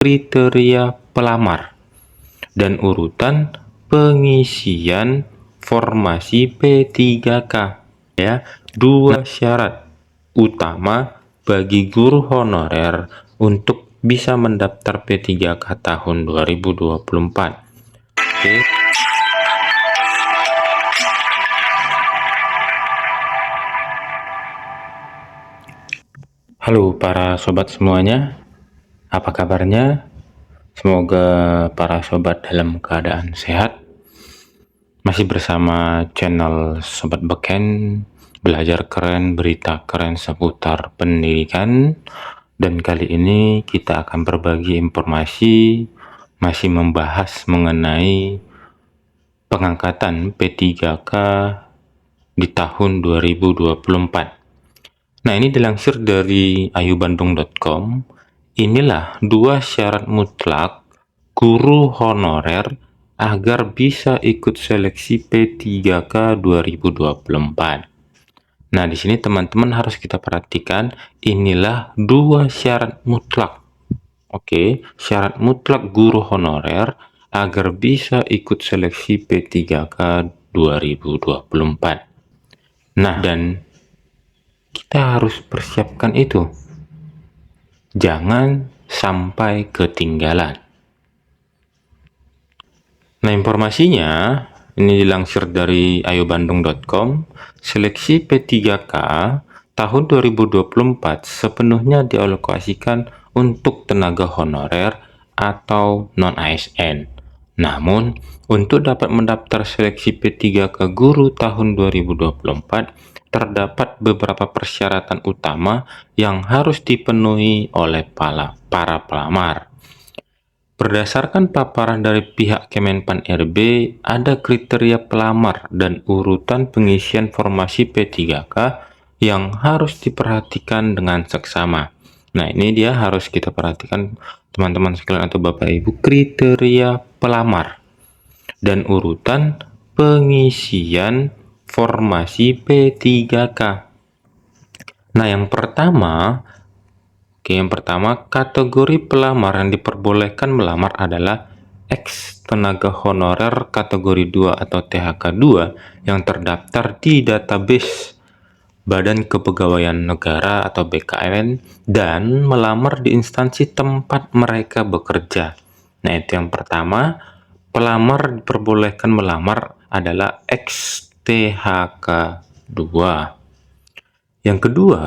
kriteria pelamar dan urutan pengisian formasi P3K ya. Dua syarat utama bagi guru honorer untuk bisa mendaftar P3K tahun 2024. Oke. Halo para sobat semuanya, apa kabarnya? Semoga para sobat dalam keadaan sehat. Masih bersama channel Sobat Beken, belajar keren, berita keren seputar pendidikan. Dan kali ini kita akan berbagi informasi, masih membahas mengenai pengangkatan P3K di tahun 2024. Nah, ini dilansir dari ayubandung.com. Inilah dua syarat mutlak guru honorer agar bisa ikut seleksi P3K 2024. Nah, di sini teman-teman harus kita perhatikan, inilah dua syarat mutlak. Oke, syarat mutlak guru honorer agar bisa ikut seleksi P3K 2024. Nah, dan kita harus persiapkan itu. Jangan sampai ketinggalan. Nah, informasinya ini dilansir dari ayubandung.com. Seleksi P3K tahun 2024 sepenuhnya dialokasikan untuk tenaga honorer atau non-ASN. Namun, untuk dapat mendaftar seleksi P3K guru tahun 2024, terdapat beberapa persyaratan utama yang harus dipenuhi oleh para pelamar. Berdasarkan paparan dari pihak Kemenpan RB, ada kriteria pelamar dan urutan pengisian formasi P3K yang harus diperhatikan dengan seksama. Nah, ini dia harus kita perhatikan teman-teman sekalian atau Bapak Ibu, kriteria pelamar dan urutan pengisian formasi P3K. Nah, yang pertama, kategori pelamar yang diperbolehkan melamar adalah ex tenaga honorer kategori 2 atau THK 2 yang terdaftar di database Badan Kepegawaian Negara atau BKN dan melamar di instansi tempat mereka bekerja. Nah, itu yang pertama, pelamar diperbolehkan melamar adalah ex THK 2. Yang kedua,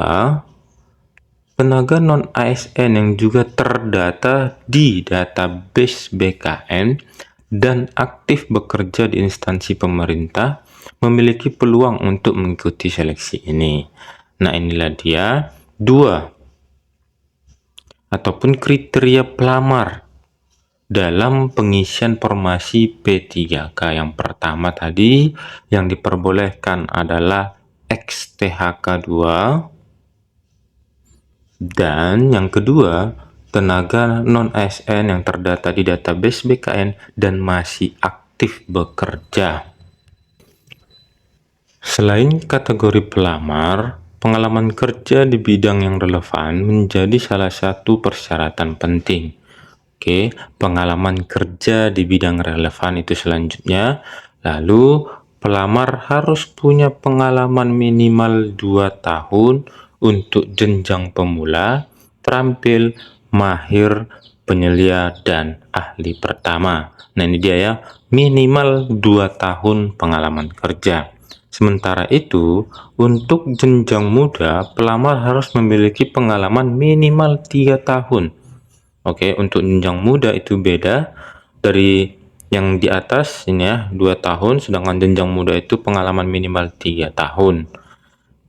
tenaga non-ASN yang juga terdata di database BKN dan aktif bekerja di instansi pemerintah memiliki peluang untuk mengikuti seleksi ini. Nah, inilah dia dua ataupun kriteria pelamar dalam pengisian formasi P3K. Yang pertama tadi yang diperbolehkan adalah ex THK 2, dan yang kedua tenaga non-ASN yang terdata di database BKN dan masih aktif bekerja. Selain kategori pelamar, pengalaman kerja di bidang yang relevan menjadi salah satu persyaratan penting. Oke, pengalaman kerja di bidang relevan itu selanjutnya. Lalu, pelamar harus punya pengalaman minimal 2 tahun untuk jenjang pemula, terampil, mahir, penyelia, dan ahli pertama. Nah, ini dia ya, minimal 2 tahun pengalaman kerja. Sementara itu, untuk jenjang muda, pelamar harus memiliki pengalaman minimal 3 tahun. Oke, untuk jenjang muda itu beda dari yang di atas ini ya, 2 tahun, sedangkan jenjang muda itu pengalaman minimal 3 tahun.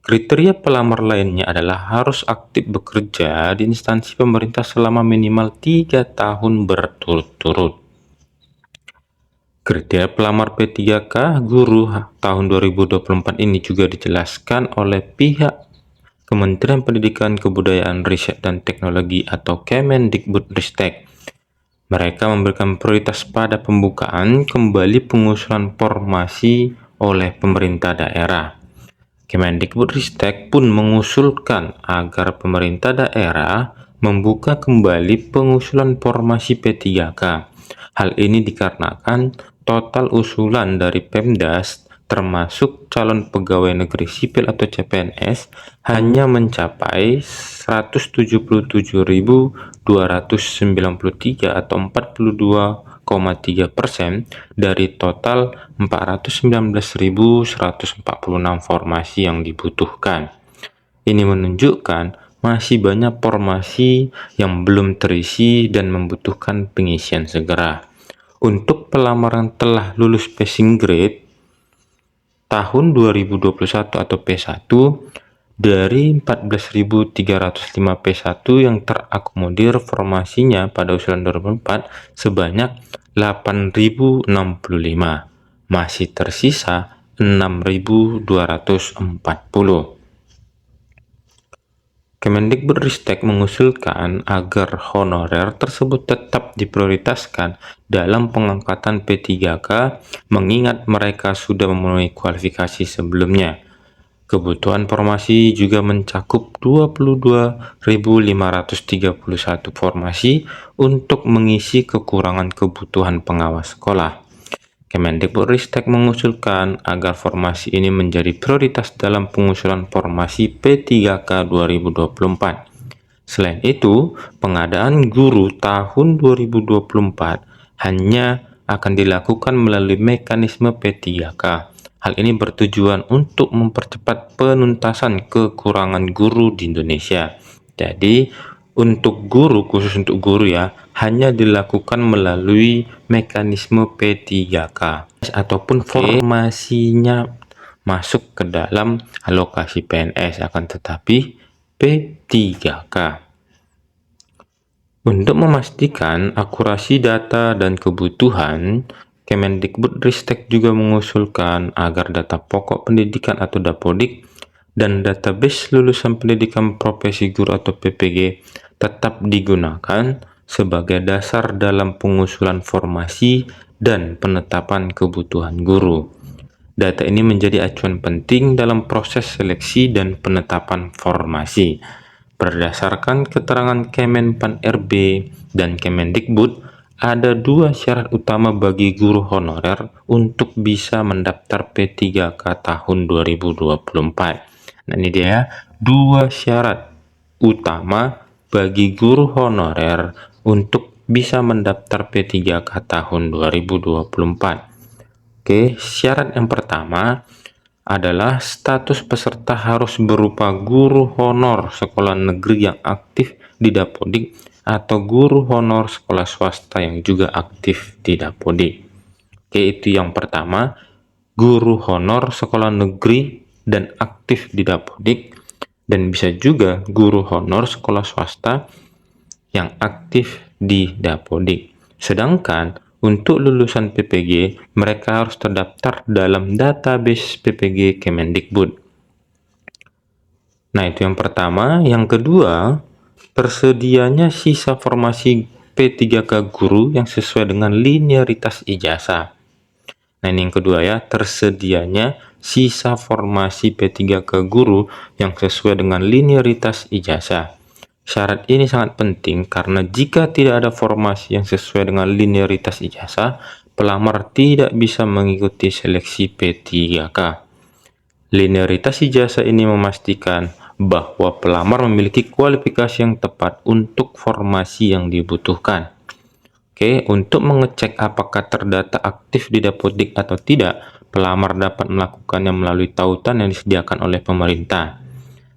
Kriteria pelamar lainnya adalah harus aktif bekerja di instansi pemerintah selama minimal 3 tahun berturut-turut. Kriteria pelamar P3K guru tahun 2024 ini juga dijelaskan oleh pihak Kementerian Pendidikan, Kebudayaan, Riset, dan Teknologi atau Kemendikbudristek. Mereka memberikan prioritas pada pembukaan kembali pengusulan formasi oleh pemerintah daerah. Kemendikbudristek pun mengusulkan agar pemerintah daerah membuka kembali pengusulan formasi P3K. Hal ini dikarenakan total usulan dari Pemdas termasuk calon pegawai negeri sipil atau CPNS hanya mencapai 177.293 atau 42,3% dari total 419.146 formasi yang dibutuhkan. Ini menunjukkan masih banyak formasi yang belum terisi dan membutuhkan pengisian segera. Untuk pelamar yang telah lulus passing grade tahun 2021 atau P1, dari 14.305 P1 yang terakomodir formasinya pada usulan 2004 sebanyak 8.065, masih tersisa 6.240. Kemendikbudristek mengusulkan agar honorer tersebut tetap diprioritaskan dalam pengangkatan P3K mengingat mereka sudah memenuhi kualifikasi sebelumnya. Kebutuhan formasi juga mencakup 22.531 formasi untuk mengisi kekurangan kebutuhan pengawas sekolah. Kemendikbudristek mengusulkan agar formasi ini menjadi prioritas dalam pengusulan formasi P3K 2024. Selain itu, pengadaan guru tahun 2024 hanya akan dilakukan melalui mekanisme P3K. Hal ini bertujuan untuk mempercepat penuntasan kekurangan guru di Indonesia. Jadi, untuk guru, khusus untuk guru ya, hanya dilakukan melalui mekanisme P3K ataupun formasinya masuk ke dalam alokasi PNS, akan tetapi P3K. Untuk memastikan akurasi data dan kebutuhan, Kemendikbudristek juga mengusulkan agar data pokok pendidikan atau Dapodik dan database lulusan pendidikan profesi guru atau PPG tetap digunakan sebagai dasar dalam pengusulan formasi dan penetapan kebutuhan guru. Data ini menjadi acuan penting dalam proses seleksi dan penetapan formasi. Berdasarkan keterangan Kemenpan RB dan Kemendikbud, ada dua syarat utama bagi guru honorer untuk bisa mendaftar P3K tahun 2024. Nah, ini dia dua syarat utama bagi guru honorer untuk bisa mendaftar P3K tahun 2024. Oke, syarat yang pertama adalah status peserta harus berupa guru honor sekolah negeri yang aktif di Dapodik atau guru honor sekolah swasta yang juga aktif di Dapodik. Oke, itu yang pertama, guru honor sekolah negeri dan aktif di Dapodik, dan bisa juga guru honor sekolah swasta yang aktif di Dapodik. Sedangkan untuk lulusan PPG, mereka harus terdaftar dalam database PPG Kemendikbud. Nah, itu yang pertama. Yang kedua, tersedianya sisa formasi P3K guru yang sesuai dengan linearitas ijazah. Nah, ini yang kedua ya, tersedianya sisa formasi P3K guru yang sesuai dengan linearitas ijazah. Syarat ini sangat penting karena jika tidak ada formasi yang sesuai dengan linearitas ijazah, pelamar tidak bisa mengikuti seleksi P3K. Linearitas ijazah ini memastikan bahwa pelamar memiliki kualifikasi yang tepat untuk formasi yang dibutuhkan. Oke, untuk mengecek apakah terdata aktif di Dapodik atau tidak, pelamar dapat melakukannya melalui tautan yang disediakan oleh pemerintah.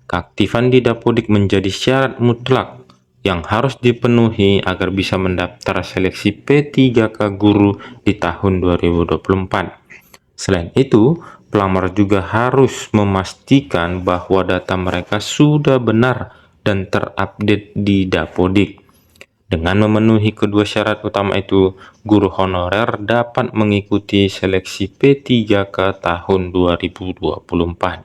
Keaktifan di Dapodik menjadi syarat mutlak yang harus dipenuhi agar bisa mendaftar seleksi P3K guru di tahun 2024. Selain itu, pelamar juga harus memastikan bahwa data mereka sudah benar dan terupdate di Dapodik. Dengan memenuhi kedua syarat utama itu, guru honorer dapat mengikuti seleksi P3K tahun 2024.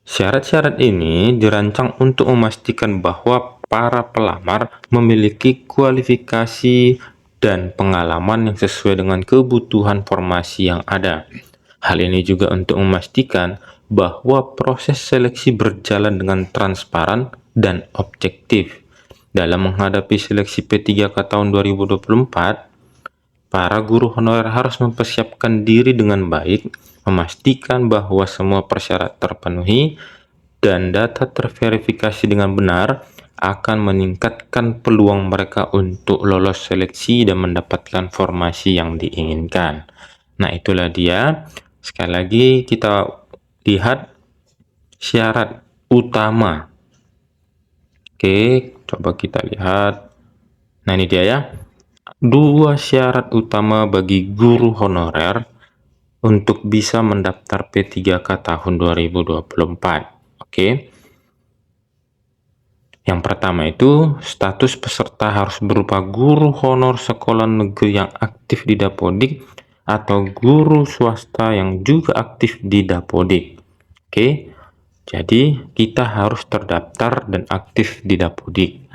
Syarat-syarat ini dirancang untuk memastikan bahwa para pelamar memiliki kualifikasi dan pengalaman yang sesuai dengan kebutuhan formasi yang ada. Hal ini juga untuk memastikan bahwa proses seleksi berjalan dengan transparan dan objektif. Dalam menghadapi seleksi P3K tahun 2024, para guru honorer harus mempersiapkan diri dengan baik, memastikan bahwa semua persyarat terpenuhi, dan data terverifikasi dengan benar akan meningkatkan peluang mereka untuk lolos seleksi dan mendapatkan formasi yang diinginkan. Nah, itulah dia. Sekali lagi kita lihat syarat utama. Oke, coba kita lihat. Nah, ini dia ya. Dua syarat utama bagi guru honorer untuk bisa mendaftar P3K tahun 2024. Oke. Yang pertama itu, status peserta harus berupa guru honor sekolah negeri yang aktif di Dapodik atau guru swasta yang juga aktif di Dapodik. Oke. Jadi, kita harus terdaftar dan aktif di Dapodik.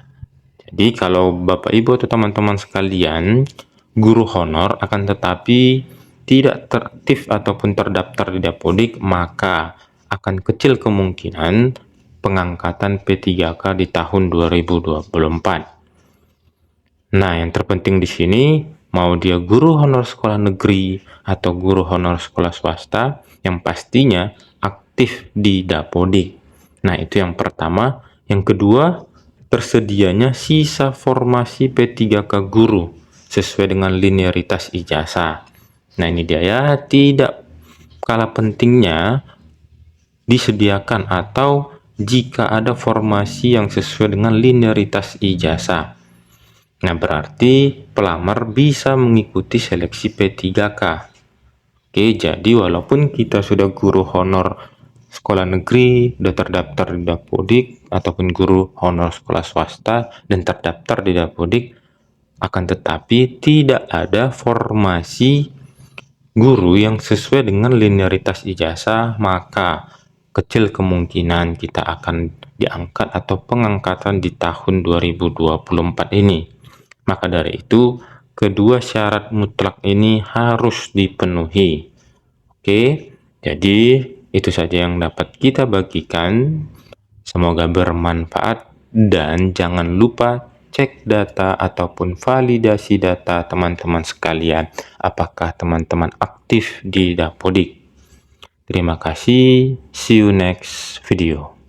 Jadi kalau Bapak Ibu atau teman-teman sekalian guru honor akan tetapi tidak teraktif ataupun terdaftar di Dapodik, maka akan kecil kemungkinan pengangkatan P3K di tahun 2024. Nah, yang terpenting di sini, mau dia guru honor sekolah negeri atau guru honor sekolah swasta, yang pastinya aktif di Dapodik. Nah, itu yang pertama. Yang kedua, tersedianya sisa formasi P3K guru sesuai dengan linearitas ijazah. Nah, ini dia ya, tidak kalah pentingnya disediakan atau jika ada formasi yang sesuai dengan linearitas ijazah. Nah, berarti pelamar bisa mengikuti seleksi P3K. Oke, jadi walaupun kita sudah guru honor sekolah negeri, sudah terdaftar di Dapodik, ataupun guru honor sekolah swasta dan terdaftar di Dapodik, akan tetapi tidak ada formasi guru yang sesuai dengan linearitas ijazah, maka kecil kemungkinan kita akan diangkat atau pengangkatan di tahun 2024 ini. Maka dari itu, kedua syarat mutlak ini harus dipenuhi. Oke, jadi itu saja yang dapat kita bagikan. Semoga bermanfaat dan jangan lupa cek data ataupun validasi data teman-teman sekalian. Apakah teman-teman aktif di Dapodik? Terima kasih. See you next video.